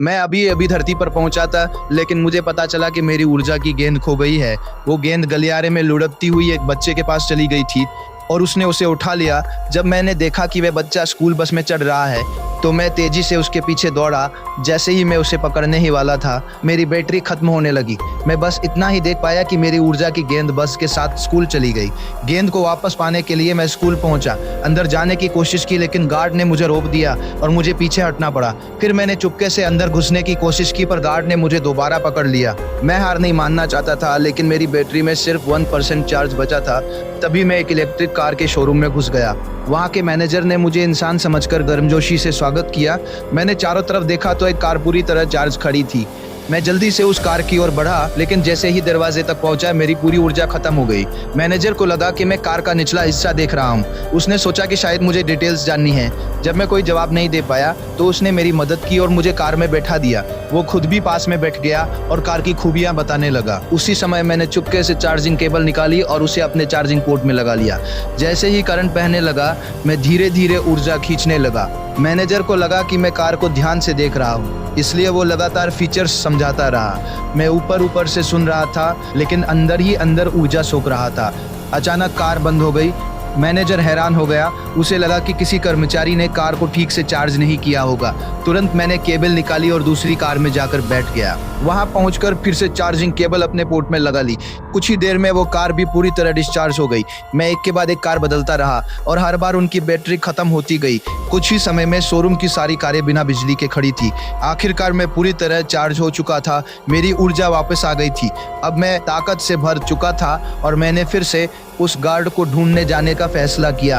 मैं अभी अभी धरती पर पहुंचा था, लेकिन मुझे पता चला कि मेरी ऊर्जा की गेंद खो गई है। वो गेंद गलियारे में लुढ़कती हुई एक बच्चे के पास चली गई थी और उसने उसे उठा लिया। जब मैंने देखा कि वह बच्चा स्कूल बस में चढ़ रहा है, तो मैं तेजी से उसके पीछे दौड़ा। जैसे ही मैं उसे पकड़ने ही वाला था, मेरी बैटरी खत्म होने लगी। मैं बस इतना ही देख पाया कि मेरी ऊर्जा की गेंद बस के साथ स्कूल चली गई। गेंद को वापस पाने के लिए मैं स्कूल पहुंचा। अंदर जाने की कोशिश की, लेकिन गार्ड ने मुझे रोक दिया और मुझे पीछे हटना पड़ा। फिर मैंने चुपके से अंदर घुसने की कोशिश की, पर गार्ड ने मुझे दोबारा पकड़ लिया। मैं हार नहीं मानना चाहता था, लेकिन मेरी बैटरी में सिर्फ 1% चार्ज बचा था। तभी मैं एक इलेक्ट्रिक कार के शोरूम में घुस गया। वहाँ के मैनेजर ने मुझे इंसान समझकर गर्मजोशी से स्वागत किया। मैंने चारों तरफ देखा तो एक कार पूरी तरह चार्ज खड़ी थी। मैं जल्दी से उस कार की ओर बढ़ा, लेकिन जैसे ही दरवाजे तक पहुंचा, मेरी पूरी ऊर्जा खत्म हो गई। मैनेजर को लगा कि मैं कार का निचला हिस्सा देख रहा हूं। उसने सोचा कि शायद मुझे डिटेल्स जाननी है। जब मैं कोई जवाब नहीं दे पाया, तो उसने मेरी मदद की और मुझे कार में बैठा दिया। वो खुद भी पास में बैठ गया और कार की खूबियां बताने लगा। उसी समय मैंने चुपके से चार्जिंग केबल निकाली और उसे अपने चार्जिंग पोर्ट में लगा लिया। जैसे ही करंट बहने लगा, मैं धीरे धीरे ऊर्जा खींचने लगा। मैनेजर को लगा कि मैं कार को ध्यान से देख रहा हूँ, इसलिए वो लगातार फीचर्स समझाता रहा। मैं ऊपर से सुन रहा था, लेकिन अंदर ही अंदर ऊर्जा सोख रहा था। अचानक कार बंद हो गई। मैनेजर हैरान हो गया। उसे लगा कि किसी कर्मचारी ने कार को ठीक से चार्ज नहीं किया होगा। तुरंत मैंने केबल निकाली और दूसरी कार में जाकर बैठ गया। वहां पहुंचकर फिर से चार्जिंग केबल अपने पोर्ट में लगा ली। कुछ ही देर में वो कार भी पूरी तरह डिस्चार्ज हो गई। मैं एक के बाद एक कार बदलता रहा और हर बार उनकी बैटरी खत्म होती गई। कुछ ही समय में शोरूम की सारी कारें बिना बिजली के खड़ी थी। आखिरकार मैं पूरी तरह चार्ज हो चुका था। मेरी ऊर्जा वापस आ गई थी। अब मैं ताकत से भर चुका था और मैंने फिर से उस गार्ड को ढूंढने जाने का फैसला किया।